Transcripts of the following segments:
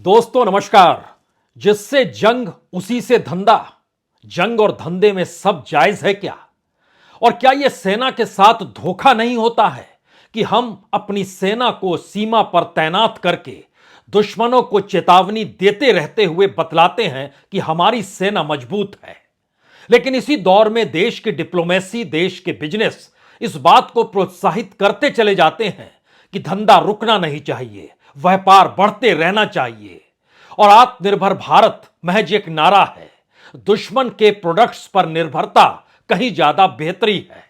दोस्तों नमस्कार। जिससे जंग उसी से धंधा, जंग और धंधे में सब जायज है क्या? और क्या यह सेना के साथ धोखा नहीं होता है कि हम अपनी सेना को सीमा पर तैनात करके दुश्मनों को चेतावनी देते रहते हुए बतलाते हैं कि हमारी सेना मजबूत है, लेकिन इसी दौर में देश की डिप्लोमेसी, देश के बिजनेस इस बात को प्रोत्साहित करते चले जाते हैं कि धंधा रुकना नहीं चाहिए, व्यापार बढ़ते रहना चाहिए। और आत्मनिर्भर भारत महज एक नारा है, दुश्मन के प्रोडक्ट्स पर निर्भरता कहीं ज्यादा बेहतरी है।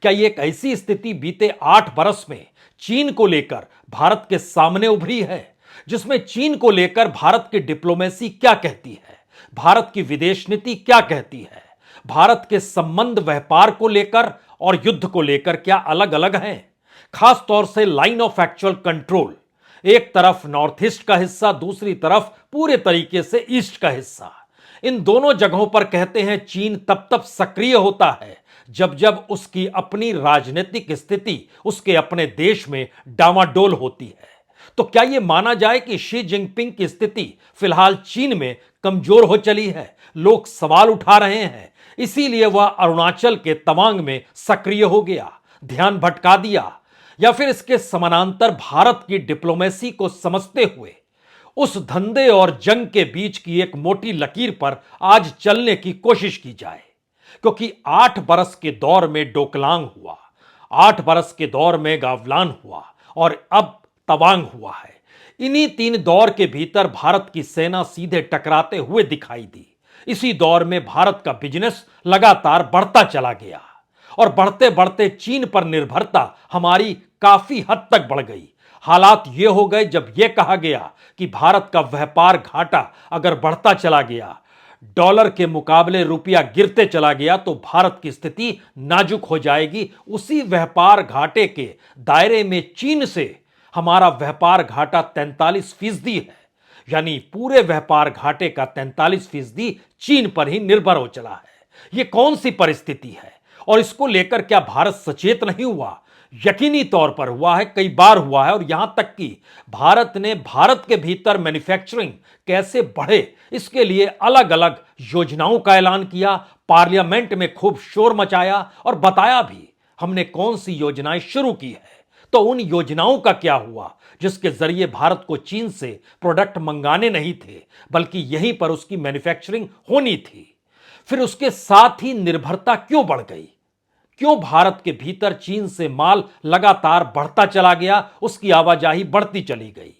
क्या यह एक ऐसी स्थिति बीते 8 बरस में चीन को लेकर भारत के सामने उभरी है, जिसमें चीन को लेकर भारत की डिप्लोमेसी क्या कहती है, भारत की विदेश नीति क्या कहती है, भारत के संबंध व्यापार को लेकर और युद्ध को लेकर क्या अलग अलग हैं? खास तौर से लाइन ऑफ एक्चुअल कंट्रोल, एक तरफ नॉर्थ ईस्ट का हिस्सा, दूसरी तरफ पूरे तरीके से ईस्ट का हिस्सा। इन दोनों जगहों पर कहते हैं चीन तब तब सक्रिय होता है जब जब उसकी अपनी राजनीतिक स्थिति उसके अपने देश में डामाडोल होती है। तो क्या यह माना जाए कि शी जिनपिंग की स्थिति फिलहाल चीन में कमजोर हो चली है? लोग सवाल उठा रहे हैं, इसीलिए वह अरुणाचल के तवांग में सक्रिय हो गया, ध्यान भटका दिया, या फिर इसके समानांतर भारत की डिप्लोमेसी को समझते हुए उस धंधे और जंग के बीच की एक मोटी लकीर पर आज चलने की कोशिश की जाए? क्योंकि 8 बरस के दौर में डोकलांग हुआ, 8 बरस के दौर में गावलान हुआ और अब तवांग हुआ है। इन्हीं 3 दौर के भीतर भारत की सेना सीधे टकराते हुए दिखाई दी। इसी दौर में भारत का बिजनेस लगातार बढ़ता चला गया और बढ़ते बढ़ते चीन पर निर्भरता हमारी काफी हद तक बढ़ गई। हालात ये हो गए जब यह कहा गया कि भारत का व्यापार घाटा अगर बढ़ता चला गया, डॉलर के मुकाबले रुपया गिरते चला गया, तो भारत की स्थिति नाजुक हो जाएगी। उसी व्यापार घाटे के दायरे में चीन से हमारा व्यापार घाटा 43% है, यानी पूरे व्यापार घाटे का 43% चीन पर ही निर्भर हो चला है। यह कौन सी परिस्थिति है और इसको लेकर क्या भारत सचेत नहीं हुआ? यकीनी तौर पर हुआ है, कई बार हुआ है। और यहां तक कि भारत ने भारत के भीतर मैन्युफैक्चरिंग कैसे बढ़े, इसके लिए अलग अलग योजनाओं का ऐलान किया, पार्लियामेंट में खूब शोर मचाया और बताया भी हमने कौन सी योजनाएं शुरू की है। तो उन योजनाओं का क्या हुआ जिसके जरिए भारत को चीन से प्रोडक्ट मंगाने नहीं थे, बल्कि यहीं पर उसकी मैन्युफैक्चरिंग होनी थी? फिर उसके साथ ही निर्भरता क्यों बढ़ गई? क्यों भारत के भीतर चीन से माल लगातार बढ़ता चला गया, उसकी आवाजाही बढ़ती चली गई?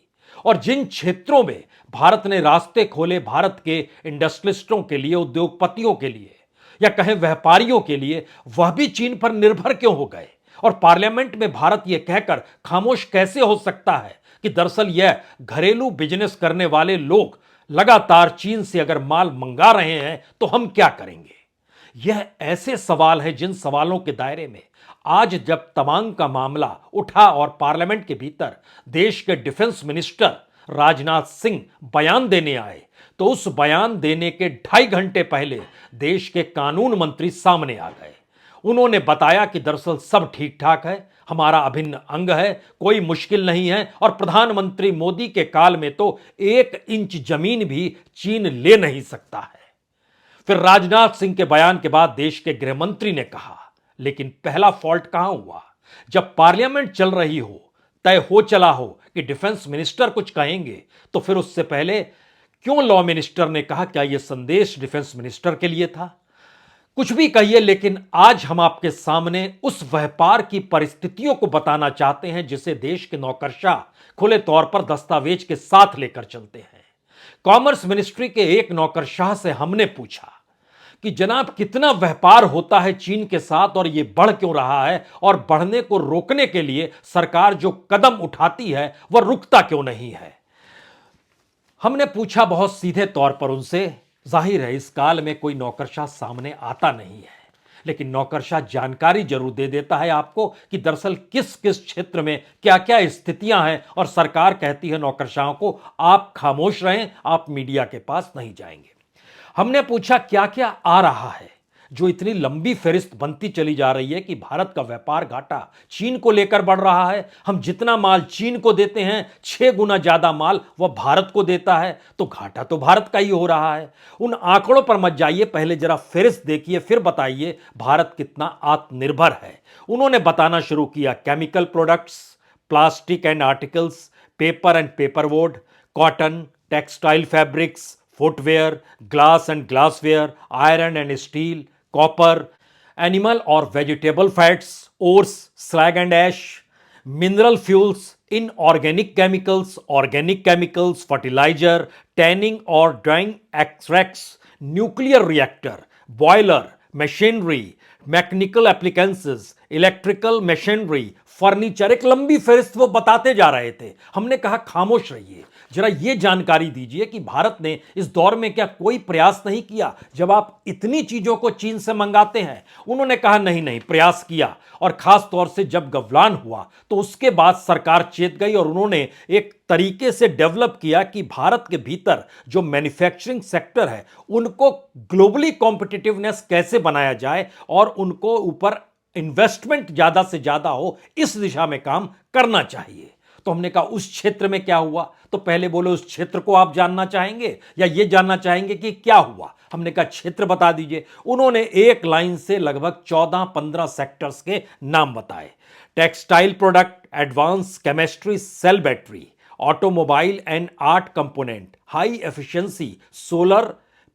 और जिन क्षेत्रों में भारत ने रास्ते खोले भारत के इंडस्ट्रियलिस्टों के लिए, उद्योगपतियों के लिए, या कहें व्यापारियों के लिए, वह भी चीन पर निर्भर क्यों हो गए? और पार्लियामेंट में भारत यह कहकर खामोश कैसे हो सकता है कि दरअसल यह घरेलू बिजनेस करने वाले लोग लगातार चीन से अगर माल मंगा रहे हैं तो हम क्या करेंगे? यह ऐसे सवाल हैं जिन सवालों के दायरे में आज जब तवांग का मामला उठा और पार्लियामेंट के भीतर देश के डिफेंस मिनिस्टर राजनाथ सिंह बयान देने आए, तो उस बयान देने के 2.5 घंटे पहले देश के कानून मंत्री सामने आ गए। उन्होंने बताया कि दरअसल सब ठीक ठाक है, हमारा अभिन्न अंग है, कोई मुश्किल नहीं है, और प्रधानमंत्री मोदी के काल में तो 1 इंच जमीन भी चीन ले नहीं सकता है। फिर राजनाथ सिंह के बयान के बाद देश के गृह मंत्री ने कहा, लेकिन पहला फॉल्ट कहां हुआ? जब पार्लियामेंट चल रही हो, तय हो चला हो कि डिफेंस मिनिस्टर कुछ कहेंगे, तो फिर उससे पहले क्यों लॉ मिनिस्टर ने कहा? क्या यह संदेश डिफेंस मिनिस्टर के लिए था? कुछ भी कहिए, लेकिन आज हम आपके सामने उस व्यापार की परिस्थितियों को बताना चाहते हैं जिसे देश के नौकरशाह खुले तौर पर दस्तावेज के साथ लेकर चलते हैं। कॉमर्स मिनिस्ट्री के एक नौकरशाह से हमने पूछा कि जनाब, कितना व्यापार होता है चीन के साथ और यह बढ़ क्यों रहा है, और बढ़ने को रोकने के लिए सरकार जो कदम उठाती है वह रुकता क्यों नहीं है? हमने पूछा बहुत सीधे तौर पर उनसे। जाहिर है इस काल में कोई नौकरशाह सामने आता नहीं है, लेकिन नौकरशाह जानकारी जरूर दे देता है आपको कि दरअसल किस किस क्षेत्र में क्या क्या स्थितियां हैं, और सरकार कहती है नौकरशाहों को आप खामोश रहें, आप मीडिया के पास नहीं जाएंगे। हमने पूछा क्या क्या आ रहा है, जो इतनी लंबी फहरिस्त बनती चली जा रही है कि भारत का व्यापार घाटा चीन को लेकर बढ़ रहा है। हम जितना माल चीन को देते हैं 6 गुना ज्यादा माल वह भारत को देता है, तो घाटा तो भारत का ही हो रहा है। उन आंकड़ों पर मत जाइए, पहले जरा फहरिस्त देखिए, फिर बताइए भारत कितना आत्मनिर्भर है। उन्होंने बताना शुरू किया chemical products, plastic and articles, paper and paperboard, cotton, textile fabrics, footwear, glass and glassware, iron and steel, copper, animal और vegetable fats, ores, slag and ash, mineral fuels, organic chemicals, fertilizer, tanning or drying extracts, nuclear reactor, boiler, machinery, mechanical appliances, electrical machinery, furniture, एक लंबी फहरिस्त वो बताते जा रहे थे। हमने कहा खामोश रहिए, जरा ये जानकारी दीजिए कि भारत ने इस दौर में क्या कोई प्रयास नहीं किया जब आप इतनी चीजों को चीन से मंगाते हैं। उन्होंने कहा नहीं नहीं, प्रयास किया, और खास तौर से जब गलवान हुआ तो उसके बाद सरकार चेत गई और उन्होंने एक तरीके से डेवलप किया कि भारत के भीतर जो मैन्युफैक्चरिंग सेक्टर है उनको ग्लोबली कॉम्पिटिटिवनेस कैसे बनाया जाए और उनको ऊपर इन्वेस्टमेंट ज्यादा से ज्यादा हो, इस दिशा में काम करना चाहिए। तो हमने कहा उस क्षेत्र में क्या हुआ, तो पहले बोले उस क्षेत्र को आप जानना चाहेंगे या ये जानना चाहेंगे कि क्या हुआ। हमने कहा क्षेत्र बता दीजिए। उन्होंने एक लाइन से लगभग 14-15 सेक्टर्स के नाम बताए। Textile product, advance chemistry, cell battery, automobile and art component, high efficiency solar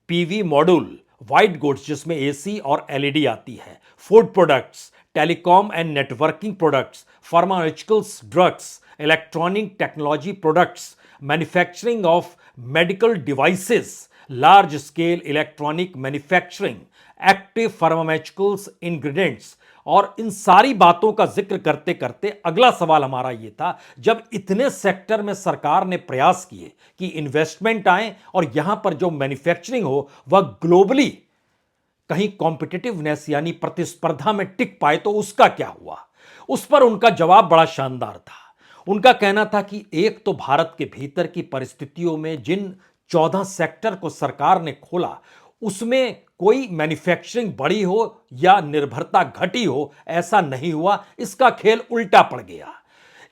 PV module, white goods जिसमें एसी और एलईडी आती है, food products, telecom and networking products, pharmaceuticals, drugs, electronic technology products, manufacturing of medical devices, large scale electronic manufacturing, active pharmaceuticals ingredients. और इन सारी बातों का जिक्र करते करते अगला सवाल हमारा यह था, जब इतने सेक्टर में सरकार ने प्रयास किए कि इन्वेस्टमेंट आए और यहां पर जो मैन्युफैक्चरिंग हो वह ग्लोबली कहीं कॉम्पिटिटिवनेस यानी प्रतिस्पर्धा में टिक पाए, तो उसका क्या हुआ। उस पर उनका जवाब बड़ा शानदार था। उनका कहना था कि एक तो भारत के भीतर की परिस्थितियों में जिन 14 सेक्टर को सरकार ने खोला उसमें कोई मैन्युफैक्चरिंग बढ़ी हो या निर्भरता घटी हो, ऐसा नहीं हुआ। इसका खेल उल्टा पड़ गया।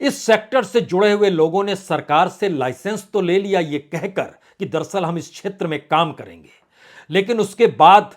इस सेक्टर से जुड़े हुए लोगों ने सरकार से लाइसेंस तो ले लिया ये कहकर कि दरअसल हम इस क्षेत्र में काम करेंगे, लेकिन उसके बाद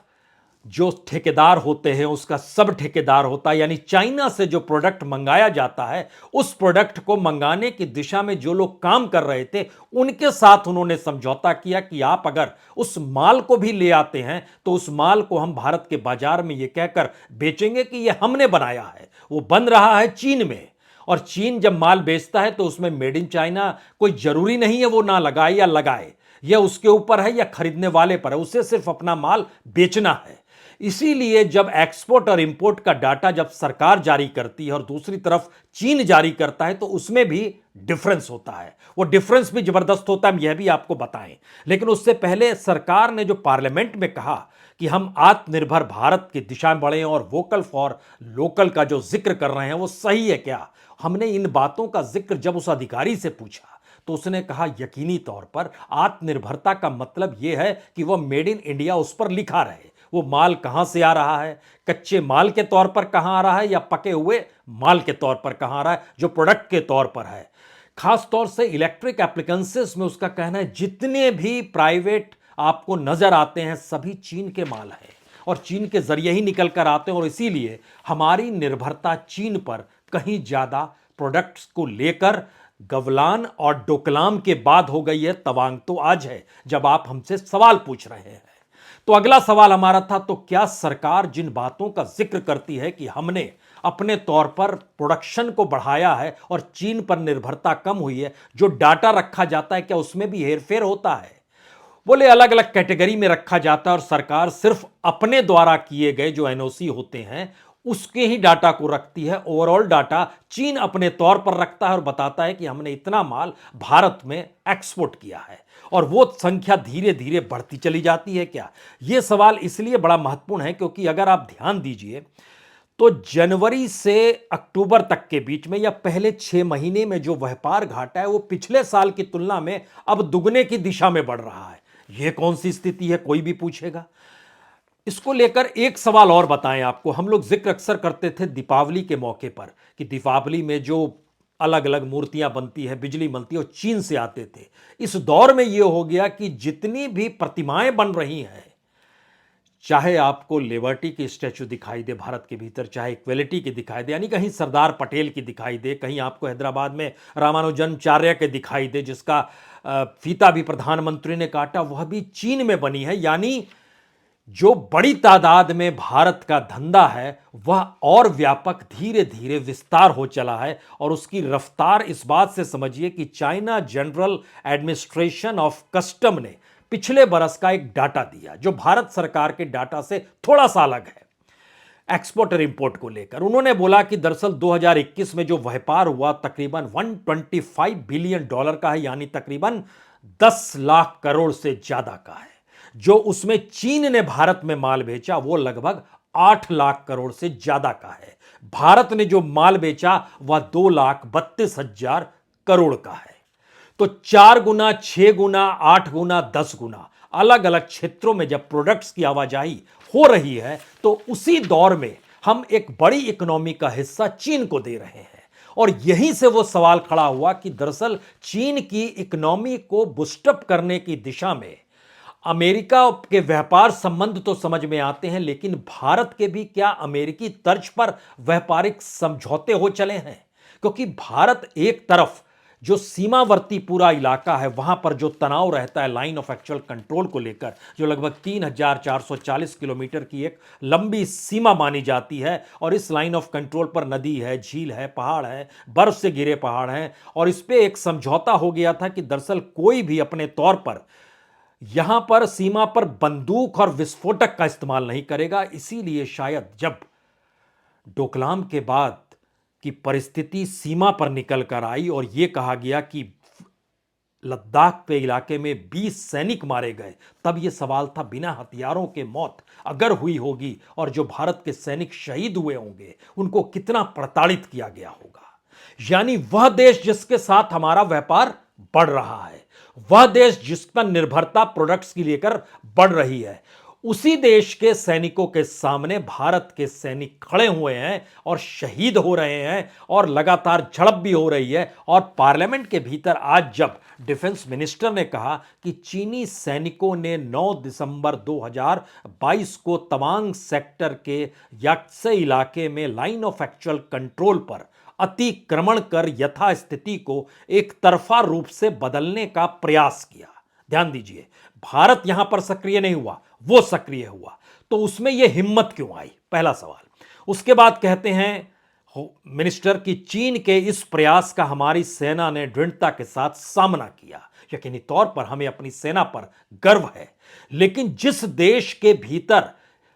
जो ठेकेदार होते हैं उसका सब ठेकेदार होता है, यानी चाइना से जो प्रोडक्ट मंगाया जाता है उस प्रोडक्ट को मंगाने की दिशा में जो लोग काम कर रहे थे उनके साथ उन्होंने समझौता किया कि आप अगर उस माल को भी ले आते हैं तो उस माल को हम भारत के बाजार में यह कहकर बेचेंगे कि यह हमने बनाया है। वो बन रहा है चीन में, और चीन जब माल बेचता है तो उसमें मेड इन चाइना कोई जरूरी नहीं है वो ना लगाए या लगाए, यह उसके ऊपर है या खरीदने वाले पर है, उसे सिर्फ अपना माल बेचना है। इसीलिए जब एक्सपोर्ट और इंपोर्ट का डाटा जब सरकार जारी करती है और दूसरी तरफ चीन जारी करता है तो उसमें भी डिफरेंस होता है। वो डिफरेंस भी जबरदस्त होता है, हम यह भी आपको बताएं। लेकिन उससे पहले सरकार ने जो पार्लियामेंट में कहा कि हम आत्मनिर्भर भारत की दिशा में बढ़े और वोकल फॉर लोकल का जो जिक्र कर रहे हैं वो सही है क्या। हमने इन बातों का जिक्र जब उस अधिकारी से पूछा तो उसने कहा यकीनी तौर पर आत्मनिर्भरता का मतलब यह है कि वह मेड इन इंडिया उस पर लिखा रहे। वो माल कहां से आ रहा है, कच्चे माल के तौर पर कहां आ रहा है या पके हुए माल के तौर पर कहां आ रहा है जो प्रोडक्ट के तौर पर है। खास तौर से इलेक्ट्रिक एप्लीकेंसेस में उसका कहना है जितने भी प्राइवेट आपको नजर आते हैं सभी चीन के माल हैं और चीन के जरिए ही निकल कर आते हैं, और इसीलिए हमारी निर्भरता चीन पर कहीं ज्यादा प्रोडक्ट्स को लेकर गवलान और डोकलाम के बाद हो गई है, तवांग तो आज है जब आप हमसे सवाल पूछ रहे हैं। तो अगला सवाल हमारा था, तो क्या सरकार जिन बातों का जिक्र करती है कि हमने अपने तौर पर प्रोडक्शन को बढ़ाया है और चीन पर निर्भरता कम हुई है, जो डाटा रखा जाता है क्या उसमें भी हेरफेर होता है। बोले अलग अलग कैटेगरी में रखा जाता है और सरकार सिर्फ अपने द्वारा किए गए जो एनओसी होते हैं उसके ही डाटा को रखती है। ओवरऑल डाटा चीन अपने तौर पर रखता है और बताता है कि हमने इतना माल भारत में एक्सपोर्ट किया है, और वो संख्या धीरे धीरे बढ़ती चली जाती है क्या। यह सवाल इसलिए बड़ा महत्वपूर्ण है क्योंकि अगर आप ध्यान दीजिए तो जनवरी से अक्टूबर तक के बीच में या पहले 6 महीने में जो व्यापार घाटा है वो पिछले साल की तुलना में अब दुगने की दिशा में बढ़ रहा है। यह कौन सी स्थिति है कोई भी पूछेगा। इसको लेकर एक सवाल और बताएं आपको। हम लोग जिक्र अक्सर करते थे दीपावली के मौके पर कि दीपावली में जो अलग अलग मूर्तियां बनती है, बिजली बनती है, वो चीन से आते थे। इस दौर में यह हो गया कि जितनी भी प्रतिमाएं बन रही हैं, चाहे आपको लिबर्टी की स्टैचू दिखाई दे भारत के भीतर, चाहे इक्वेलिटी की दिखाई दे, यानी कहीं सरदार पटेल की दिखाई दे, कहीं आपको हैदराबाद में रामानुजनाचार्य के दिखाई दे जिसका फीता भी प्रधानमंत्री ने काटा, वह भी चीन में बनी है। यानी जो बड़ी तादाद में भारत का धंधा है वह और व्यापक धीरे धीरे विस्तार हो चला है। और उसकी रफ्तार इस बात से समझिए कि China general administration of custom ने पिछले बरस का एक डाटा दिया जो भारत सरकार के डाटा से थोड़ा सा अलग है एक्सपोर्ट और इंपोर्ट को लेकर। उन्होंने बोला कि दरअसल 2021 में जो व्यापार हुआ तकरीबन 125 बिलियन डॉलर का है, यानी तकरीबन 10 लाख करोड़ से ज्यादा का है। जो उसमें चीन ने भारत में माल बेचा वो लगभग 8 लाख करोड़ से ज्यादा का है। भारत ने जो माल बेचा वह 2,32,000 करोड़ का है। तो 4 गुना, 6 गुना, 8 गुना, 10 गुना अलग अलग क्षेत्रों में जब प्रोडक्ट्स की आवाजाही हो रही है तो उसी दौर में हम एक बड़ी इकोनॉमी का हिस्सा चीन को दे रहे हैं। और यहीं से वो सवाल खड़ा हुआ कि दरअसल चीन की इकोनॉमी को बूस्टअप करने की दिशा में अमेरिका के व्यापार संबंध तो समझ में आते हैं, लेकिन भारत के भी क्या अमेरिकी तर्ज पर व्यापारिक समझौते हो चले हैं? क्योंकि भारत एक तरफ जो सीमावर्ती पूरा इलाका है वहां पर जो तनाव रहता है लाइन ऑफ एक्चुअल कंट्रोल को लेकर, जो लगभग 3,440 किलोमीटर की एक लंबी सीमा मानी जाती है, और इस लाइन ऑफ कंट्रोल पर नदी है, झील है, पहाड़ है, बर्फ से घिरे पहाड़ हैं, और इस पे एक समझौता हो गया था कि दरअसल कोई भी अपने तौर पर यहां पर सीमा पर बंदूक और विस्फोटक का इस्तेमाल नहीं करेगा। इसीलिए शायद जब डोकलाम के बाद की परिस्थिति सीमा पर निकल कर आई और यह कहा गया कि लद्दाख के इलाके में 20 सैनिक मारे गए, तब यह सवाल था बिना हथियारों के मौत अगर हुई होगी और जो भारत के सैनिक शहीद हुए होंगे उनको कितना प्रताड़ित किया गया होगा। यानी वह देश जिसके साथ हमारा व्यापार बढ़ रहा है, वह देश जिस पर निर्भरता प्रोडक्ट्स की लेकर बढ़ रही है, उसी देश के सैनिकों के सामने भारत के सैनिक खड़े हुए हैं और शहीद हो रहे हैं और लगातार झड़प भी हो रही है। और पार्लियामेंट के भीतर आज जब डिफेंस मिनिस्टर ने कहा कि चीनी सैनिकों ने 9 दिसंबर 2022 को तवांग सेक्टर के यात्से इलाके में लाइन ऑफ एक्चुअल कंट्रोल पर अतिक्रमण कर यथास्थिति को एक तरफा रूप से बदलने का प्रयास किया। ध्यान दीजिए, भारत यहां पर सक्रिय नहीं हुआ, वो सक्रिय हुआ, तो उसमें यह हिम्मत क्यों आई? पहला सवाल। उसके बाद कहते हैं मिनिस्टर की चीन के इस प्रयास का हमारी सेना ने दृढ़ता के साथ सामना किया। यकीनी तौर पर हमें अपनी सेना पर गर्व है, लेकिन जिस देश के भीतर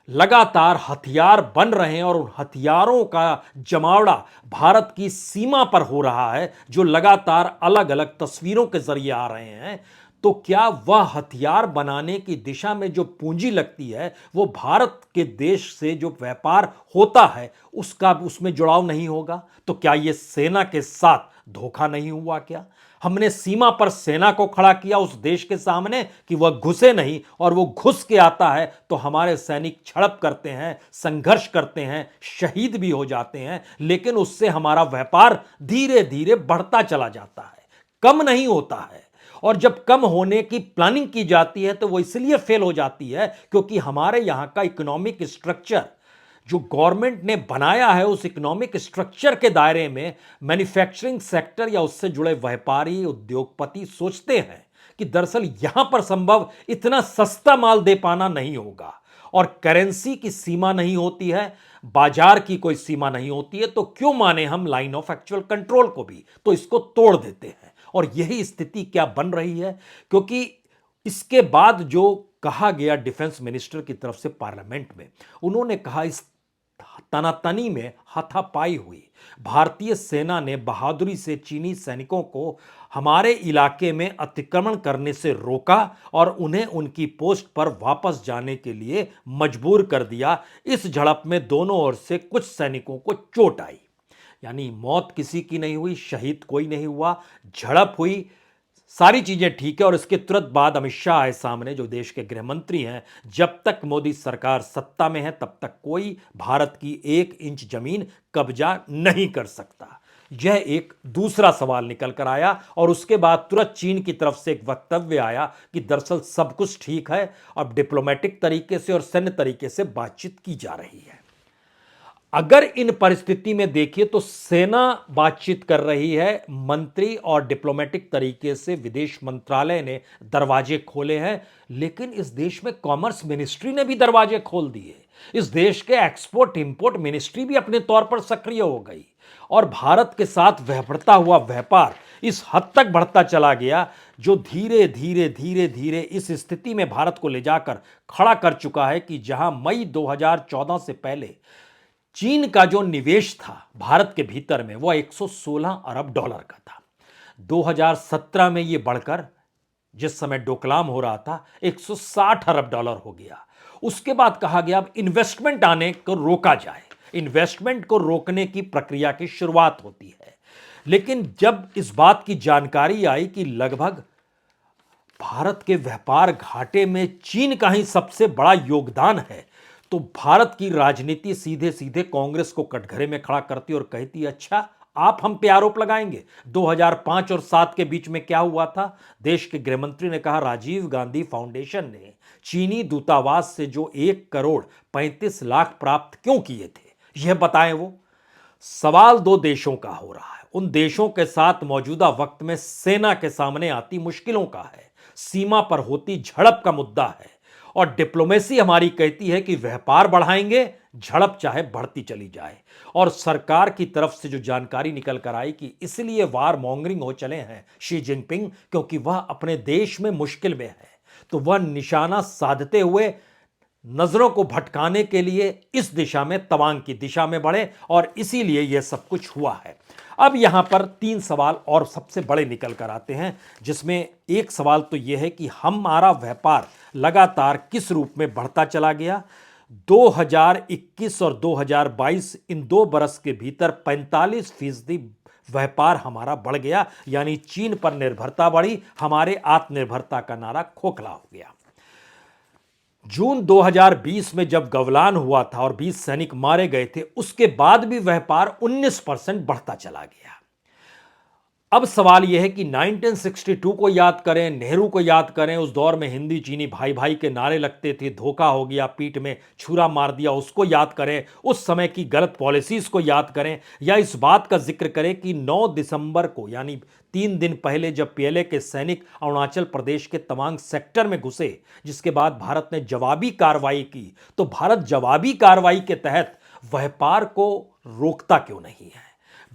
लगातार हथियार बन रहे हैं और उन हथियारों का जमावड़ा भारत की सीमा पर हो रहा है, जो लगातार अलग अलग तस्वीरों के जरिए आ रहे हैं, तो क्या वह हथियार बनाने की दिशा में जो पूंजी लगती है वो भारत के देश से जो व्यापार होता है उसका उसमें जुड़ाव नहीं होगा? तो क्या यह सेना के साथ धोखा नहीं हुआ? क्या हमने सीमा पर सेना को खड़ा किया उस देश के सामने कि वह घुसे नहीं, और वो घुस के आता है तो हमारे सैनिक झड़प करते हैं, संघर्ष करते हैं, शहीद भी हो जाते हैं, लेकिन उससे हमारा व्यापार धीरे धीरे बढ़ता चला जाता है, कम नहीं होता है। और जब कम होने की प्लानिंग की जाती है तो वो इसलिए फेल हो जाती है क्योंकि हमारे यहां का इकोनॉमिक स्ट्रक्चर जो गवर्नमेंट ने बनाया है, उस इकोनॉमिक स्ट्रक्चर के दायरे में मैन्युफैक्चरिंग सेक्टर या उससे जुड़े व्यापारी, उद्योगपति सोचते हैं कि दरअसल यहां पर संभव इतना सस्ता माल दे पाना नहीं होगा, और करेंसी की सीमा नहीं होती है, बाजार की कोई सीमा नहीं होती है, तो क्यों माने हम लाइन ऑफ एक्चुअल कंट्रोल को भी, तो इसको तोड़ देते हैं। और यही स्थिति क्या बन रही है, क्योंकि इसके बाद जो कहा गया डिफेंस मिनिस्टर की तरफ से पार्लियामेंट में, उन्होंने कहा इस तनातनी में हाथापाई हुई, भारतीय सेना ने बहादुरी से चीनी सैनिकों को हमारे इलाके में अतिक्रमण करने से रोका और उन्हें उनकी पोस्ट पर वापस जाने के लिए मजबूर कर दिया। इस झड़प में दोनों ओर से कुछ सैनिकों को चोट आई, यानी मौत किसी की नहीं हुई, शहीद कोई नहीं हुआ, झड़प हुई, सारी चीजें ठीक है और इसके तुरंत बाद अमित शाह आए सामने, जो देश के गृह मंत्री हैं। जब तक मोदी सरकार सत्ता में है तब तक कोई भारत की 1 इंच जमीन कब्जा नहीं कर सकता। यह एक दूसरा सवाल निकल कर आया और उसके बाद तुरंत चीन की तरफ से एक वक्तव्य आया कि दरअसल सब कुछ ठीक है, अब डिप्लोमेटिक तरीके से और सैन्य तरीके से बातचीत की जा रही है। अगर इन परिस्थिति में देखिए तो सेना बातचीत कर रही है, मंत्री और डिप्लोमेटिक तरीके से विदेश मंत्रालय ने दरवाजे खोले हैं, लेकिन इस देश में कॉमर्स मिनिस्ट्री ने भी दरवाजे खोल दिए। इस देश के एक्सपोर्ट इंपोर्ट मिनिस्ट्री भी अपने तौर पर सक्रिय हो गई और भारत के साथ बढ़ता हुआ व्यापार इस हद तक बढ़ता चला गया, जो धीरे धीरे धीरे धीरे इस स्थिति में भारत को ले जाकर खड़ा कर चुका है कि जहां मई 2014 से पहले चीन का जो निवेश था भारत के भीतर में वो 116 अरब डॉलर का था। 2017 में ये बढ़कर, जिस समय डोकलाम हो रहा था, 160 अरब डॉलर हो गया। उसके बाद कहा गया अब इन्वेस्टमेंट आने को रोका जाए। इन्वेस्टमेंट को रोकने की प्रक्रिया की शुरुआत होती है, लेकिन जब इस बात की जानकारी आई कि लगभग भारत के व्यापार घाटे में चीन का ही सबसे बड़ा योगदान है, तो भारत की राजनीति सीधे सीधे कांग्रेस को कटघरे में खड़ा करती और कहती, अच्छा आप हम पे आरोप लगाएंगे। 2005 और 7 के बीच में क्या हुआ था? देश के गृह मंत्री ने कहा राजीव गांधी फाउंडेशन ने चीनी दूतावास से जो 1 करोड़ 35 लाख प्राप्त क्यों किए थे, यह बताएं। वो सवाल 2 देशों का हो रहा है। उन देशों के साथ मौजूदा वक्त में सेना के सामने आती मुश्किलों का है, सीमा पर होती झड़प का मुद्दा है, और डिप्लोमेसी हमारी कहती है कि व्यापार बढ़ाएंगे, झड़प चाहे बढ़ती चली जाए। और सरकार की तरफ से जो जानकारी निकल कर आई कि इसलिए वार मॉन्गरिंग हो चले हैं शी जिनपिंग, क्योंकि वह अपने देश में मुश्किल में है, तो वह निशाना साधते हुए नजरों को भटकाने के लिए इस दिशा में, तवांग की दिशा में बढ़े, और इसीलिए यह सब कुछ हुआ है। अब यहां पर 3 सवाल और सबसे बड़े निकल कर आते हैं, जिसमें एक सवाल तो यह है कि हमारा व्यापार लगातार किस रूप में बढ़ता चला गया। 2021 और 2022 इन 2 बरस के भीतर 45% व्यापार हमारा बढ़ गया, यानी चीन पर निर्भरता बढ़ी, हमारे आत्मनिर्भरता का नारा खोखला हो गया। जून 2020 में जब गलवान हुआ था और 20 सैनिक मारे गए थे, उसके बाद भी व्यापार 19% बढ़ता चला गया। अब सवाल यह है कि 1962 को याद करें, नेहरू को याद करें, उस दौर में हिंदी चीनी भाई भाई के नारे लगते थे, धोखा हो गया, पीठ में छुरा मार दिया, उसको याद करें, उस समय की गलत पॉलिसीज को याद करें, या इस बात का जिक्र करें कि 9 दिसंबर को, यानी 3 दिन पहले, जब पीएलए के सैनिक अरुणाचल प्रदेश के तवांग सेक्टर में घुसे, जिसके बाद भारत ने जवाबी कार्रवाई की, तो भारत जवाबी कार्रवाई के तहत व्यापार को रोकता क्यों नहीं है?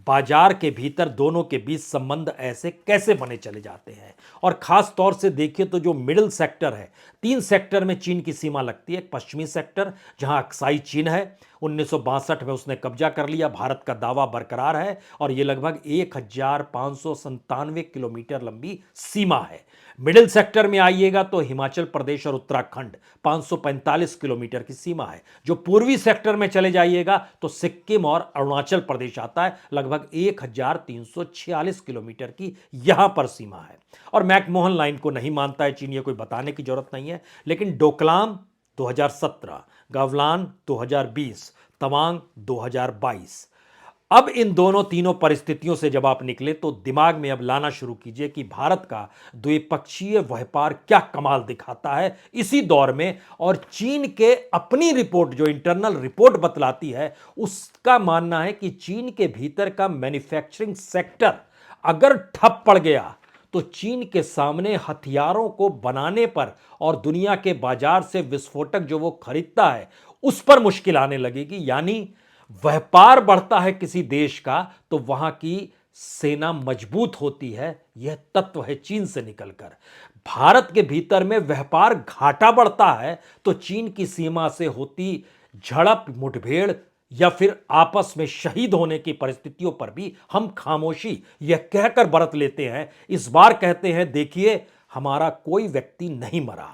बाजार के भीतर दोनों के बीच संबंध ऐसे कैसे बने चले जाते हैं? और खास तौर से देखिए तो जो मिडिल सेक्टर है, 3 सेक्टर में चीन की सीमा लगती है। पश्चिमी सेक्टर, जहां अक्साई चीन है, 1962 में उसने कब्जा कर लिया, भारत का दावा बरकरार है, और यह लगभग 1597 किलोमीटर लंबी सीमा है। मिडिल सेक्टर में आइएगा तो हिमाचल प्रदेश और उत्तराखंड 545 किलोमीटर की सीमा है। जो पूर्वी सेक्टर में चले जाइएगा तो सिक्किम और अरुणाचल प्रदेश आता है, लगभग 1346 किलोमीटर की यहां पर सीमा है। और मैकमोहन लाइन को नहीं मानता है चीन, ये कोई बताने की जरूरत नहीं है। लेकिन डोकलाम 2017, गलवान 2020, तवांग 2022, अब इन तीनों परिस्थितियों से जब आप निकले तो दिमाग में अब लाना शुरू कीजिए कि भारत का द्विपक्षीय व्यापार क्या कमाल दिखाता है इसी दौर में। और चीन के अपनी रिपोर्ट, जो इंटरनल रिपोर्ट बतलाती है, उसका मानना है कि चीन के भीतर का मैन्युफैक्चरिंग सेक्टर अगर ठप पड़ गया तो चीन के सामने हथियारों को बनाने पर और दुनिया के बाजार से विस्फोटक जो वो खरीदता है उस पर मुश्किल आने लगेगी। यानी व्यापार बढ़ता है किसी देश का तो वहां की सेना मजबूत होती है, यह तत्व है चीन से निकलकर। भारत के भीतर में व्यापार घाटा बढ़ता है तो चीन की सीमा से होती झड़प, मुठभेड़ या फिर आपस में शहीद होने की परिस्थितियों पर भी हम खामोशी यह कहकर बरत लेते हैं। इस बार कहते हैं देखिए हमारा कोई व्यक्ति नहीं मरा,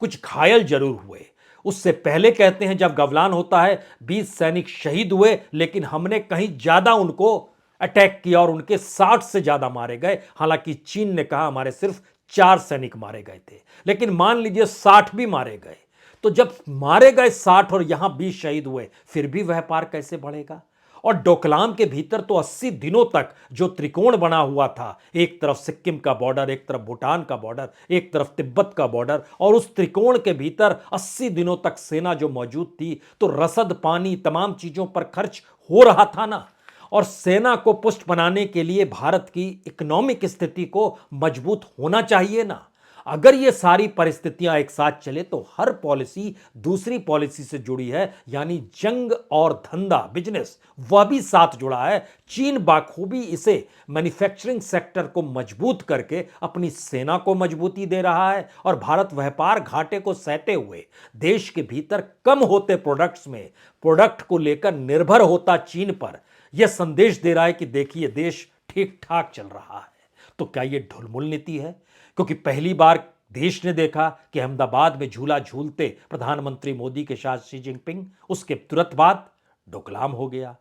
कुछ घायल जरूर हुए। उससे पहले कहते हैं जब गलवान होता है 20 सैनिक शहीद हुए, लेकिन हमने कहीं ज्यादा उनको अटैक किया और उनके 60 से ज्यादा मारे गए। हालांकि चीन ने कहा हमारे सिर्फ 4 सैनिक मारे गए थे, लेकिन मान लीजिए 60 भी मारे गए, तो जब मारे गए 60 और यहां 20 शहीद हुए, फिर भी व्यापार कैसे बढ़ेगा? और डोकलाम के भीतर तो 80 दिनों तक जो त्रिकोण बना हुआ था, एक तरफ सिक्किम का बॉर्डर, एक तरफ भूटान का बॉर्डर, एक तरफ तिब्बत का बॉर्डर, और उस त्रिकोण के भीतर 80 दिनों तक सेना जो मौजूद थी, तो रसद, पानी, तमाम चीजों पर खर्च हो रहा था ना। और सेना को पुष्ट बनाने के लिए भारत की इकोनॉमिक स्थिति को मजबूत होना चाहिए ना। अगर ये सारी परिस्थितियां एक साथ चले तो हर पॉलिसी दूसरी पॉलिसी से जुड़ी है, यानी जंग और धंधा, बिजनेस, वह भी साथ जुड़ा है। चीन बाखूबी इसे मैन्युफैक्चरिंग सेक्टर को मजबूत करके अपनी सेना को मजबूती दे रहा है, और भारत व्यापार घाटे को सहते हुए देश के भीतर कम होते प्रोडक्ट्स में प्रोडक्ट को लेकर निर्भर होता चीन पर यह संदेश दे रहा है कि देखिए देश ठीक ठाक चल रहा है। तो क्या यह ढुलमुल नीति है? क्योंकि पहली बार देश ने देखा कि अहमदाबाद में झूला झूलते प्रधानमंत्री मोदी के साथ शी जिनपिंग, उसके तुरंत बाद डोकलाम हो गया।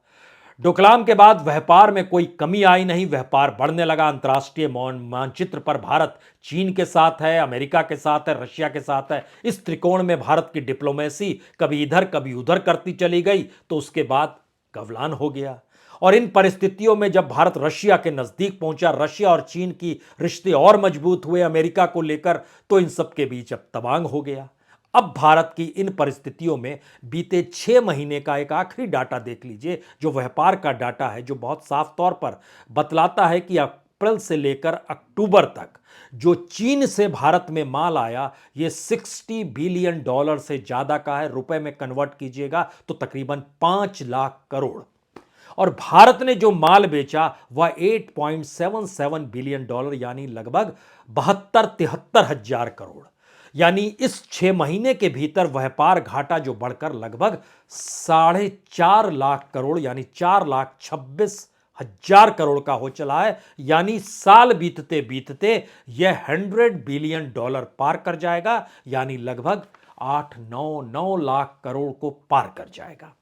डोकलाम के बाद व्यापार में कोई कमी आई नहीं, व्यापार बढ़ने लगा। अंतर्राष्ट्रीय मानचित्र पर भारत चीन के साथ है, अमेरिका के साथ है, रशिया के साथ है। इस त्रिकोण में भारत की डिप्लोमेसी कभी इधर कभी उधर करती चली गई, तो उसके बाद गवलान हो गया। और इन परिस्थितियों में जब भारत रशिया के नजदीक पहुंचा, रशिया और चीन की रिश्ते और मजबूत हुए अमेरिका को लेकर, तो इन सब के बीच अब तवांग हो गया। अब भारत की इन परिस्थितियों में बीते 6 महीने का एक आखिरी डाटा देख लीजिए, जो व्यापार का डाटा है, जो बहुत साफ तौर पर बतलाता है कि अप्रैल से लेकर अक्टूबर तक जो चीन से भारत में माल आया, ये $60 बिलियन से ज्यादा का है। रुपए में कन्वर्ट कीजिएगा तो तकरीबन 5 लाख करोड़। और भारत ने जो माल बेचा वह $8.77 बिलियन, यानी लगभग 72-73 हजार करोड़। यानी इस 6 महीने के भीतर व्यापार घाटा जो बढ़कर लगभग 4.5 लाख करोड़, यानी 4,26,000 करोड़ का हो चला है। यानी साल बीतते बीतते यह $100 बिलियन पार कर जाएगा, यानी लगभग 8-9 लाख करोड़ को पार कर जाएगा।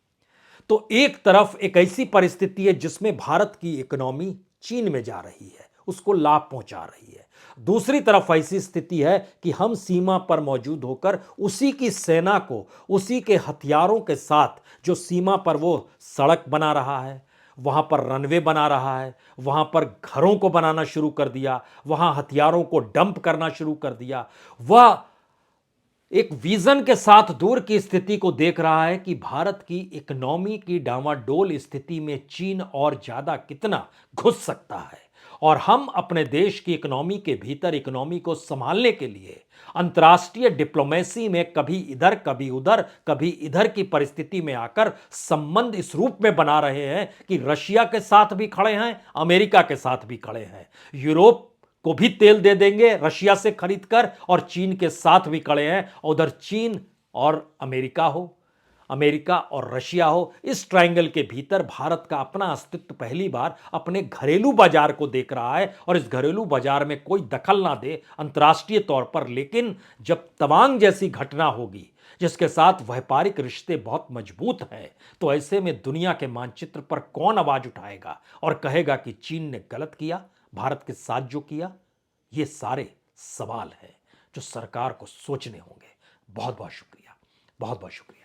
तो एक तरफ एक ऐसी परिस्थिति है जिसमें भारत की इकोनॉमी चीन में जा रही है, उसको लाभ पहुंचा रही है। दूसरी तरफ ऐसी स्थिति है कि हम सीमा पर मौजूद होकर उसी की सेना को, उसी के हथियारों के साथ जो सीमा पर वो सड़क बना रहा है, वहां पर रनवे बना रहा है, वहां पर घरों को बनाना शुरू कर दिया, वहां हथियारों को डंप करना शुरू कर दिया, वह एक विजन के साथ दूर की स्थिति को देख रहा है कि भारत की इकोनॉमी की डामाडोल स्थिति में चीन और ज्यादा कितना घुस सकता है। और हम अपने देश की इकोनॉमी के भीतर इकोनॉमी को संभालने के लिए अंतर्राष्ट्रीय डिप्लोमेसी में कभी इधर कभी उधर कभी इधर की परिस्थिति में आकर संबंध इस रूप में बना रहे हैं कि रशिया के साथ भी खड़े हैं, अमेरिका के साथ भी खड़े हैं, यूरोप को भी तेल दे देंगे रशिया से खरीदकर, और चीन के साथ भी खड़े हैं। उधर चीन और अमेरिका हो, अमेरिका और रशिया हो, इस ट्रायंगल के भीतर भारत का अपना अस्तित्व पहली बार अपने घरेलू बाजार को देख रहा है। और इस घरेलू बाजार में कोई दखल ना दे अंतर्राष्ट्रीय तौर पर, लेकिन जब तवांग जैसी घटना होगी जिसके साथ व्यापारिक रिश्ते बहुत मजबूत हैं, तो ऐसे में दुनिया के मानचित्र पर कौन आवाज उठाएगा और कहेगा कि चीन ने गलत किया, भारत के साथ जो किया? ये सारे सवाल हैं जो सरकार को सोचने होंगे। बहुत बहुत शुक्रिया, बहुत बहुत शुक्रिया।